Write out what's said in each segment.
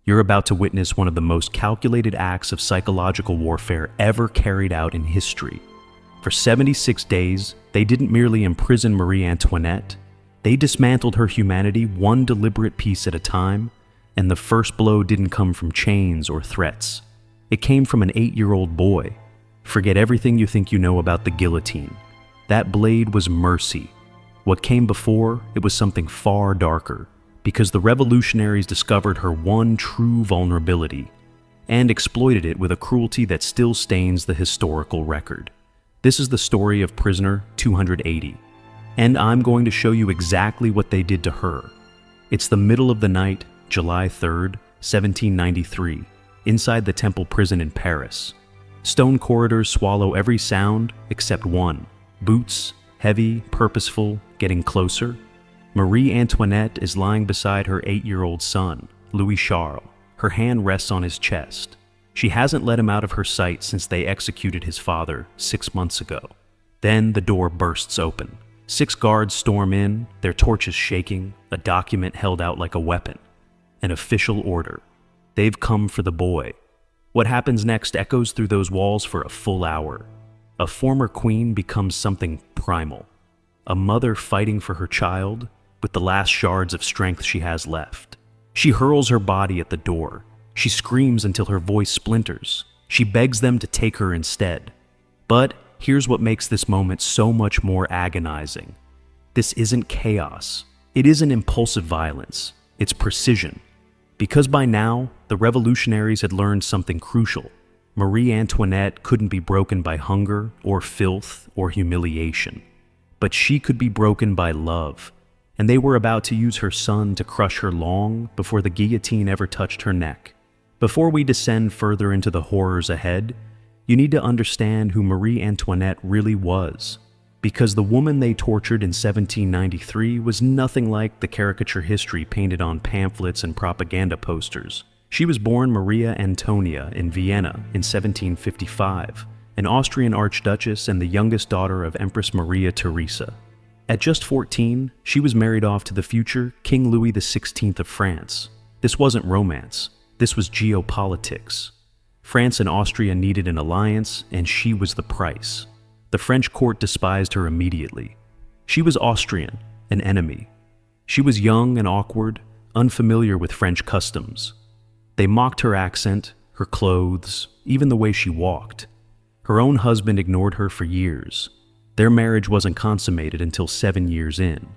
You're about to witness one of the most calculated acts of psychological warfare ever carried out in history. For 76 days, they didn't merely imprison Marie Antoinette, they dismantled her humanity one deliberate piece at a time, and the first blow didn't come from chains or threats. It came from an 8-year-old boy. Forget everything you think you know about the guillotine. That blade was mercy. What came before, it was something far darker, because the revolutionaries discovered her one true vulnerability and exploited it with a cruelty that still stains the historical record. This is the story of prisoner 280, and I'm going to show you exactly what they did to her. It's the middle of the night, July 3rd, 1793, inside the Temple prison in Paris. Stone corridors swallow every sound except one. Boots, heavy, purposeful, getting closer. Marie Antoinette is lying beside her 8-year-old son, Louis Charles. Her hand rests on his chest. She hasn't let him out of her sight since they executed his father 6 months ago. Then the door bursts open. 6 guards storm in, their torches shaking, a document held out like a weapon. An official order. They've come for the boy. What happens next echoes through those walls for a full hour. A former queen becomes something primal. A mother fighting for her child with the last shards of strength she has left. She hurls her body at the door. She screams until her voice splinters. She begs them to take her instead. But here's what makes this moment so much more agonizing. This isn't chaos. It isn't impulsive violence. It's precision. Because by now, the revolutionaries had learned something crucial. Marie Antoinette couldn't be broken by hunger or filth or humiliation. But she could be broken by love, and they were about to use her son to crush her long before the guillotine ever touched her neck. Before we descend further into the horrors ahead, you need to understand who Marie Antoinette really was. Because the woman they tortured in 1793 was nothing like the caricature history painted on pamphlets and propaganda posters. She was born Maria Antonia in Vienna in 1755, an Austrian archduchess and the youngest daughter of Empress Maria Theresa. At just 14, she was married off to the future King Louis XVI of France. This wasn't romance, this was geopolitics. France and Austria needed an alliance, and she was the price. The French court despised her immediately. She was Austrian, an enemy. She was young and awkward, unfamiliar with French customs. They mocked her accent, her clothes, even the way she walked. Her own husband ignored her for years. Their marriage wasn't consummated until 7 years in,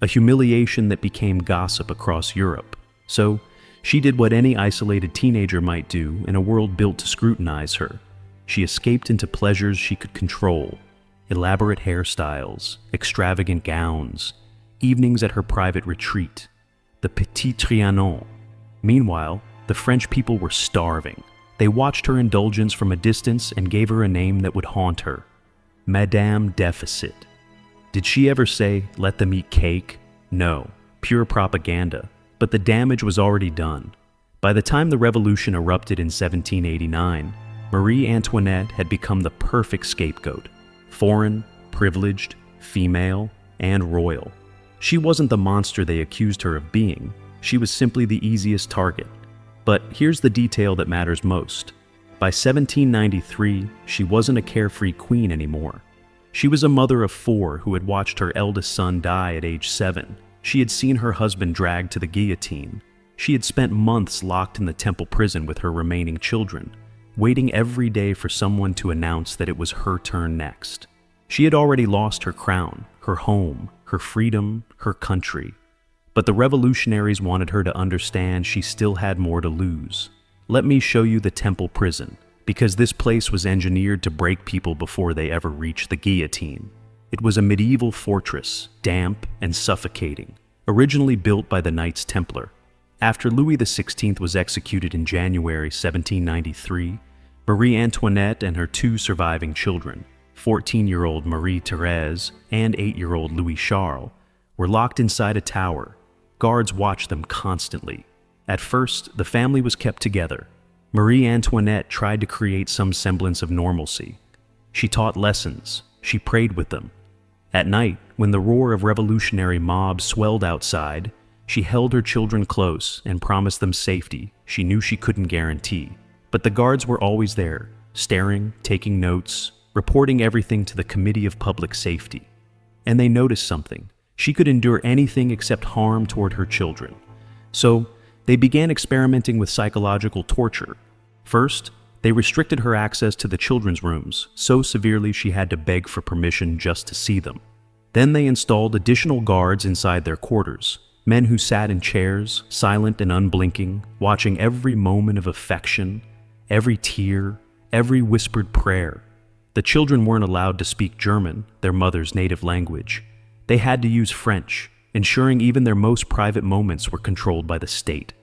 a humiliation that became gossip across Europe. So she did what any isolated teenager might do in a world built to scrutinize her. She escaped into pleasures she could control, elaborate hairstyles, extravagant gowns, evenings at her private retreat, the Petit Trianon. Meanwhile, the French people were starving. They watched her indulgence from a distance and gave her a name that would haunt her, Madame Deficit. Did she ever say, "Let them eat cake"? No, pure propaganda, but the damage was already done. By the time the revolution erupted in 1789, Marie Antoinette had become the perfect scapegoat. Foreign, privileged, female, and royal. She wasn't the monster they accused her of being. She was simply the easiest target. But here's the detail that matters most. By 1793, she wasn't a carefree queen anymore. She was a mother of 4 who had watched her eldest son die at age 7. She had seen her husband dragged to the guillotine. She had spent months locked in the Temple prison with her remaining children, waiting every day for someone to announce that it was her turn next. She had already lost her crown, her home, her freedom, her country. But the revolutionaries wanted her to understand she still had more to lose. Let me show you the Temple prison, because this place was engineered to break people before they ever reached the guillotine. It was a medieval fortress, damp and suffocating, originally built by the Knights Templar. After Louis XVI was executed in January 1793, Marie Antoinette and her 2 surviving children, 14-year-old Marie Thérèse and 8-year-old Louis Charles, were locked inside a tower. Guards watched them constantly. At first, the family was kept together. Marie Antoinette tried to create some semblance of normalcy. She taught lessons. She prayed with them. At night, when the roar of revolutionary mobs swelled outside, She held her children close and promised them safety she knew she couldn't guarantee. But the guards were always there, staring, taking notes, reporting everything to the Committee of Public Safety. And they noticed something. She could endure anything except harm toward her children. So they began experimenting with psychological torture. First, they restricted her access to the children's rooms so severely she had to beg for permission just to see them. Then they installed additional guards inside their quarters, men who sat in chairs, silent and unblinking, watching every moment of affection, every tear, every whispered prayer. The children weren't allowed to speak German, their mother's native language. They had to use French, ensuring even their most private moments were controlled by the state.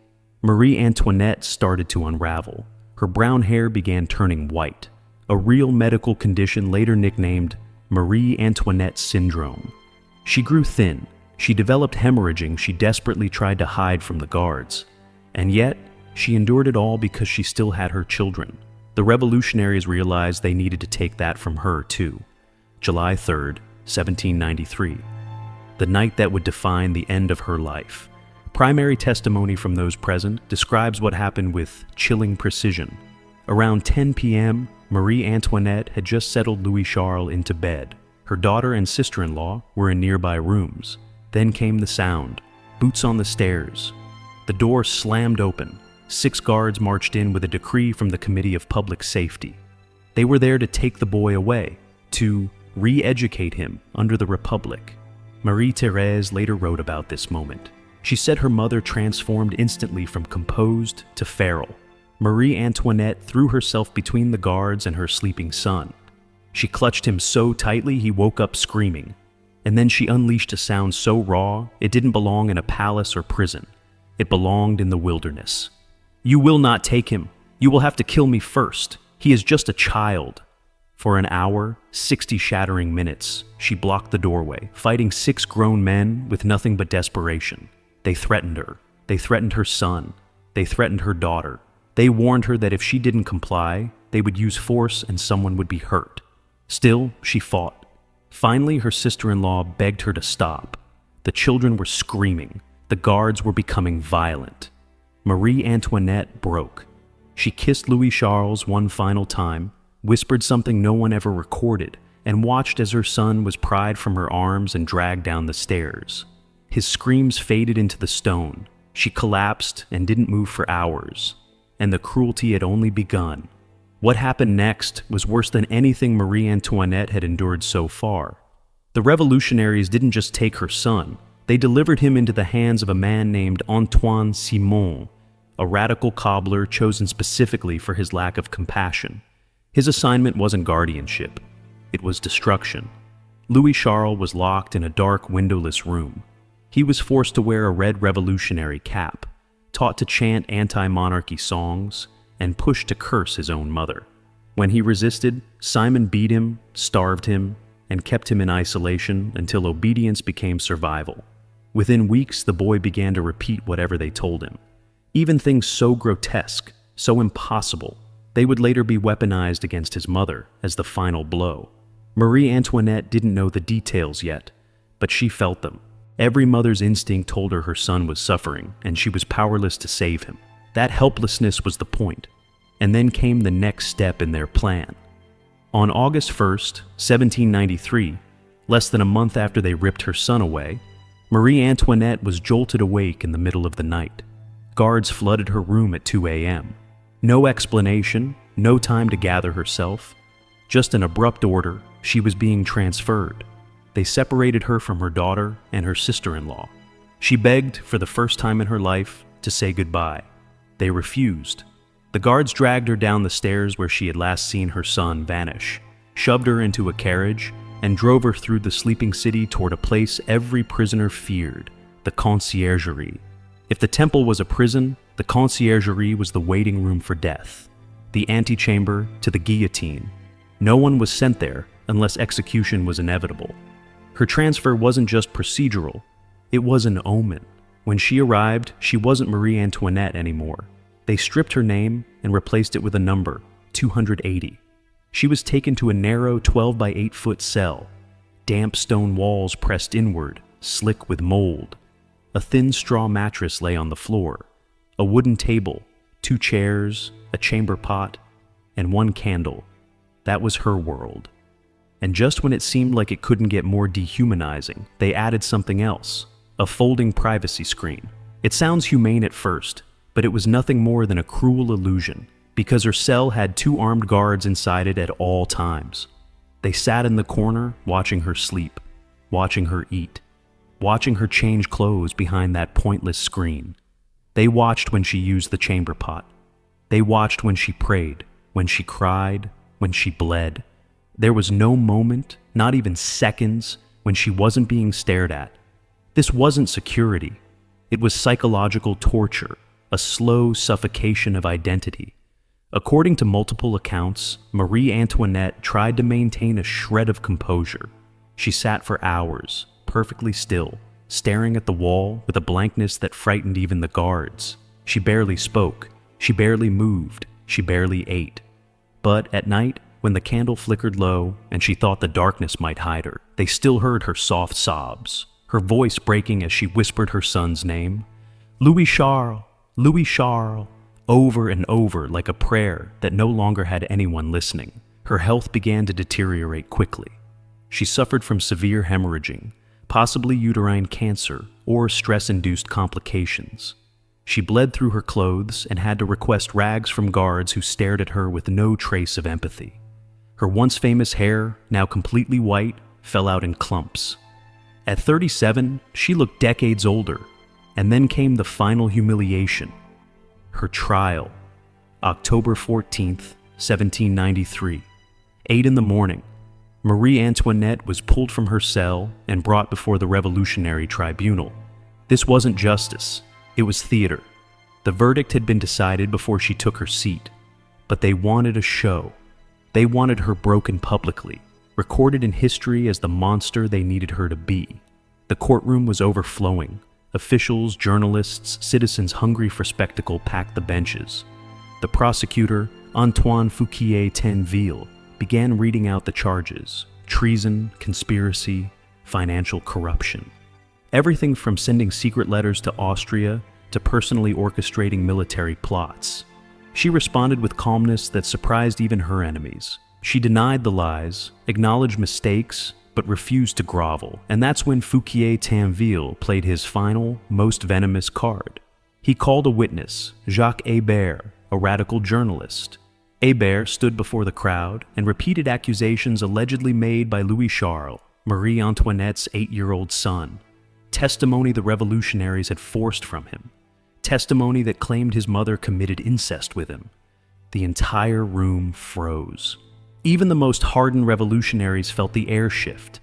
Marie Antoinette started to unravel. Her brown hair began turning white, a real medical condition later nicknamed Marie Antoinette syndrome. She grew thin. She developed hemorrhaging she desperately tried to hide from the guards. And yet, she endured it all because she still had her children. The revolutionaries realized they needed to take that from her too. July 3rd, 1793. The night that would define the end of her life. Primary testimony from those present describes what happened with chilling precision. Around 10 p.m., Marie Antoinette had just settled Louis Charles into bed. Her daughter and sister-in-law were in nearby rooms. Then came the sound. Boots on the stairs. The door slammed open. 6 guards marched in with a decree from the Committee of Public Safety. They were there to take the boy away, to re-educate him under the Republic. Marie-Thérèse later wrote about this moment. She said her mother transformed instantly from composed to feral. Marie Antoinette threw herself between the guards and her sleeping son. She clutched him so tightly he woke up screaming. And then she unleashed a sound so raw it didn't belong in a palace or prison. It belonged in the wilderness. "You will not take him. You will have to kill me first. He is just a child." For an hour, 60 shattering minutes, she blocked the doorway, fighting 6 grown men with nothing but desperation. They threatened her. They threatened her son. They threatened her daughter. They warned her that if she didn't comply, they would use force and someone would be hurt. Still, she fought. Finally, her sister-in-law begged her to stop. The children were screaming. The guards were becoming violent. Marie Antoinette broke. She kissed Louis Charles one final time, whispered something no one ever recorded, and watched as her son was pried from her arms and dragged down the stairs. His screams faded into the stone. She collapsed and didn't move for hours. And the cruelty had only begun. What happened next was worse than anything Marie Antoinette had endured so far. The revolutionaries didn't just take her son. They delivered him into the hands of a man named Antoine Simon, a radical cobbler chosen specifically for his lack of compassion. His assignment wasn't guardianship. It was destruction. Louis Charles was locked in a dark, windowless room. He was forced to wear a red revolutionary cap, taught to chant anti-monarchy songs, and pushed to curse his own mother. When he resisted, Simon beat him, starved him, and kept him in isolation until obedience became survival. Within weeks, the boy began to repeat whatever they told him. Even things so grotesque, so impossible, they would later be weaponized against his mother as the final blow. Marie Antoinette didn't know the details yet, but she felt them. Every mother's instinct told her son was suffering, and she was powerless to save him. That helplessness was the point. And then came the next step in their plan. On August 1st, 1793, less than a month after they ripped her son away, Marie Antoinette was jolted awake in the middle of the night. Guards flooded her room at 2 a.m. No explanation, no time to gather herself. Just an abrupt order, she was being transferred. They separated her from her daughter and her sister-in-law. She begged, for the first time in her life, to say goodbye. They refused. The guards dragged her down the stairs where she had last seen her son vanish, shoved her into a carriage, and drove her through the sleeping city toward a place every prisoner feared, the conciergerie. If the temple was a prison, the conciergerie was the waiting room for death, the antechamber to the guillotine. No one was sent there unless execution was inevitable. Her transfer wasn't just procedural, it was an omen. When she arrived, she wasn't Marie Antoinette anymore. They stripped her name and replaced it with a number, 280. She was taken to a narrow 12 by 8 foot cell, damp stone walls pressed inward, slick with mold. A thin straw mattress lay on the floor, a wooden table, 2 chairs, a chamber pot, and 1 candle. That was her world. And just when it seemed like it couldn't get more dehumanizing, they added something else, a folding privacy screen. It sounds humane at first, but it was nothing more than a cruel illusion, because her cell had 2 armed guards inside it at all times. They sat in the corner, watching her sleep, watching her eat, watching her change clothes behind that pointless screen. They watched when she used the chamber pot. They watched when she prayed, when she cried, when she bled. There was no moment, not even seconds, when she wasn't being stared at. This wasn't security. It was psychological torture, a slow suffocation of identity. According to multiple accounts, Marie Antoinette tried to maintain a shred of composure. She sat for hours, perfectly still, staring at the wall with a blankness that frightened even the guards. She barely spoke, she barely moved, she barely ate. But at night, when the candle flickered low and she thought the darkness might hide her, they still heard her soft sobs, her voice breaking as she whispered her son's name, Louis Charles, Louis Charles, over and over like a prayer that no longer had anyone listening. Her health began to deteriorate quickly. She suffered from severe hemorrhaging, possibly uterine cancer or stress-induced complications. She bled through her clothes and had to request rags from guards who stared at her with no trace of empathy. Her once famous hair, now completely white, fell out in clumps. At 37, she looked decades older, and then came the final humiliation. Her trial, October 14th, 1793, 8 in the morning. Marie Antoinette was pulled from her cell and brought before the Revolutionary Tribunal. This wasn't justice, it was theater. The verdict had been decided before she took her seat, but they wanted a show. They wanted her broken publicly, recorded in history as the monster they needed her to be. The courtroom was overflowing. Officials, journalists, citizens hungry for spectacle packed the benches. The prosecutor, Antoine Fouquier-Tinville, began reading out the charges: treason, conspiracy, financial corruption. Everything from sending secret letters to Austria to personally orchestrating military plots. She responded with calmness that surprised even her enemies. She denied the lies, acknowledged mistakes, but refused to grovel, and that's when Fouquier-Tinville played his final, most venomous card. He called a witness, Jacques Hébert, a radical journalist. Hébert stood before the crowd and repeated accusations allegedly made by Louis Charles, Marie Antoinette's 8-year-old son. Testimony the revolutionaries had forced from him. Testimony that claimed his mother committed incest with him. The entire room froze. Even the most hardened revolutionaries felt the air shift.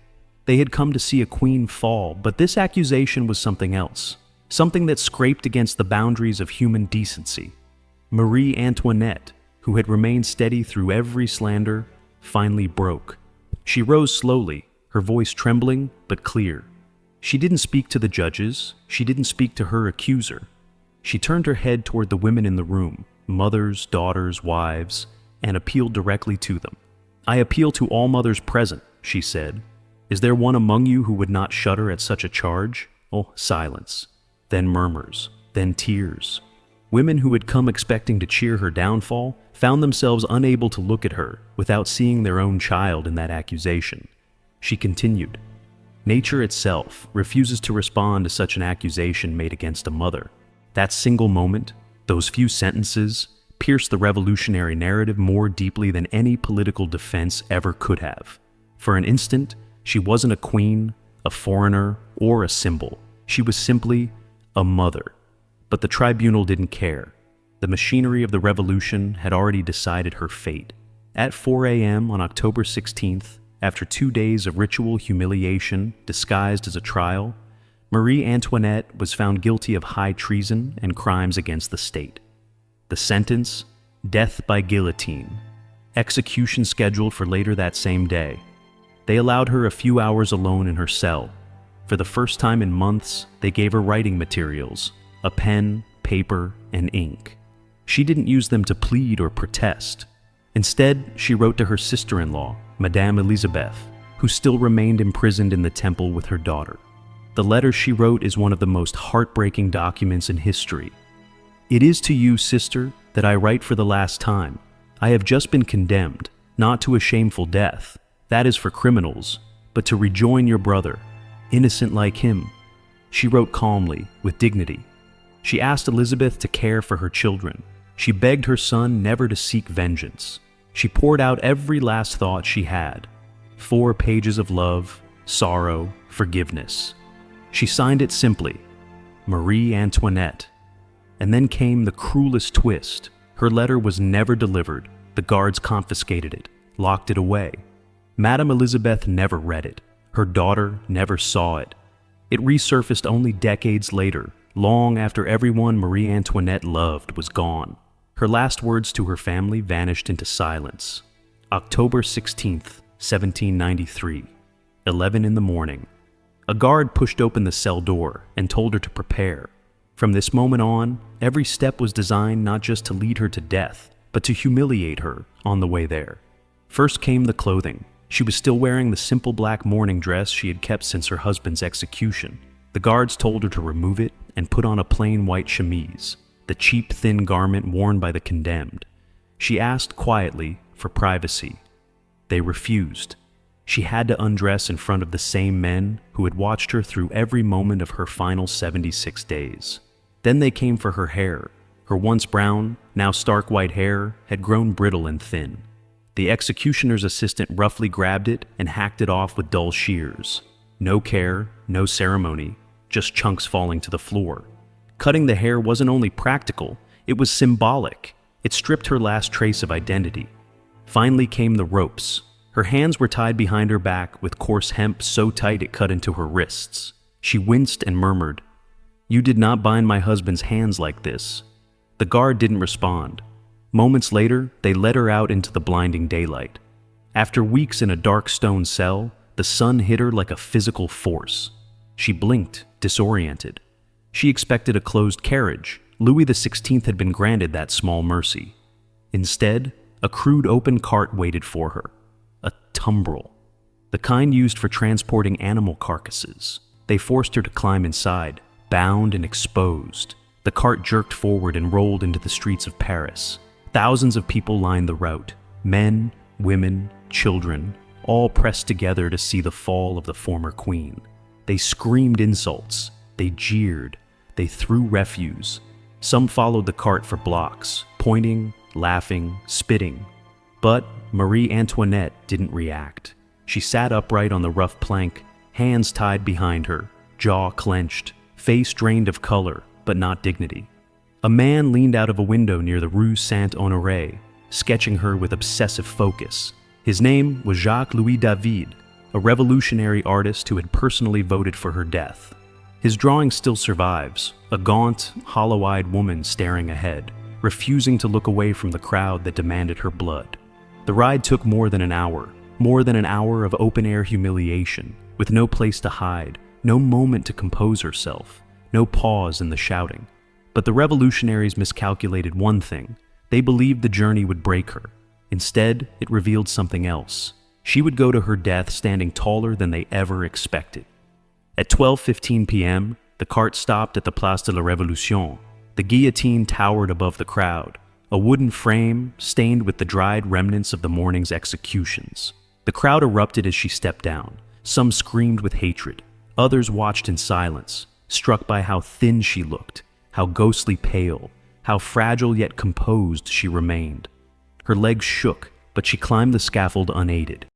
They had come to see a queen fall, but this accusation was something else. Something that scraped against the boundaries of human decency. Marie Antoinette, who had remained steady through every slander, finally broke. She rose slowly, her voice trembling but clear. She didn't speak to the judges, she didn't speak to her accuser. She turned her head toward the women in the room, mothers, daughters, wives, and appealed directly to them. "I appeal to all mothers present," she said. "Is there one among you who would not shudder at such a charge?" Oh, silence. Then murmurs, then tears. Women who had come expecting to cheer her downfall found themselves unable to look at her without seeing their own child in that accusation. She continued, "Nature itself refuses to respond to such an accusation made against a mother. That single moment, those few sentences, pierced the revolutionary narrative more deeply than any political defense ever could have. For an instant, she wasn't a queen, a foreigner, or a symbol. She was simply a mother. But the tribunal didn't care. The machinery of the revolution had already decided her fate. At 4 a.m. on October 16th, after 2 days of ritual humiliation disguised as a trial, Marie Antoinette was found guilty of high treason and crimes against the state. The sentence, death by guillotine. Execution scheduled for later that same day. They allowed her a few hours alone in her cell. For the first time in months, they gave her writing materials, a pen, paper, and ink. She didn't use them to plead or protest. Instead, she wrote to her sister-in-law, Madame Elisabeth, who still remained imprisoned in the temple with her daughter. The letter she wrote is one of the most heartbreaking documents in history. "It is to you, sister, that I write for the last time. I have just been condemned, not to a shameful death, that is for criminals, but to rejoin your brother, innocent like him." She wrote calmly, with dignity. She asked Elizabeth to care for her children. She begged her son never to seek vengeance. She poured out every last thought she had. 4 pages of love, sorrow, forgiveness. She signed it simply, Marie Antoinette. And then came the cruelest twist. Her letter was never delivered. The guards confiscated it, locked it away. Madame Elizabeth never read it. Her daughter never saw it. It resurfaced only decades later, long after everyone Marie Antoinette loved was gone. Her last words to her family vanished into silence. October 16th, 1793, 11 in the morning. A guard pushed open the cell door and told her to prepare. From this moment on, every step was designed not just to lead her to death, but to humiliate her on the way there. First came the clothing. She was still wearing the simple black mourning dress she had kept since her husband's execution. The guards told her to remove it and put on a plain white chemise, the cheap, thin garment worn by the condemned. She asked quietly for privacy. They refused. She had to undress in front of the same men who had watched her through every moment of her final 76 days. Then they came for her hair. Her once brown, now stark white hair had grown brittle and thin. The executioner's assistant roughly grabbed it and hacked it off with dull shears. No care, no ceremony, just chunks falling to the floor. Cutting the hair wasn't only practical, it was symbolic. It stripped her last trace of identity. Finally came the ropes. Her hands were tied behind her back with coarse hemp so tight it cut into her wrists. She winced and murmured, "You did not bind my husband's hands like this." The guard didn't respond. Moments later, they led her out into the blinding daylight. After weeks in a dark stone cell, the sun hit her like a physical force. She blinked, disoriented. She expected a closed carriage. Louis XVI had been granted that small mercy. Instead, a crude open cart waited for her. A tumbrel. The kind used for transporting animal carcasses. They forced her to climb inside, bound and exposed. The cart jerked forward and rolled into the streets of Paris. Thousands of people lined the route. Men, women, children, all pressed together to see the fall of the former queen. They screamed insults. They jeered. They threw refuse. Some followed the cart for blocks, pointing, laughing, spitting. But Marie Antoinette didn't react. She sat upright on the rough plank, hands tied behind her, jaw clenched, face drained of color, but not dignity. A man leaned out of a window near the Rue Saint-Honoré, sketching her with obsessive focus. His name was Jacques-Louis David, a revolutionary artist who had personally voted for her death. His drawing still survives, a gaunt, hollow-eyed woman staring ahead, refusing to look away from the crowd that demanded her blood. The ride took more than an hour of open-air humiliation, with no place to hide, no moment to compose herself, no pause in the shouting. But the revolutionaries miscalculated one thing. They believed the journey would break her. Instead, it revealed something else. She would go to her death standing taller than they ever expected. At 12:15 p.m., the cart stopped at the Place de la Révolution. The guillotine towered above the crowd, a wooden frame stained with the dried remnants of the morning's executions. The crowd erupted as she stepped down. Some screamed with hatred. Others watched in silence, struck by how thin she looked, how ghostly pale, how fragile yet composed she remained. Her legs shook, but she climbed the scaffold unaided.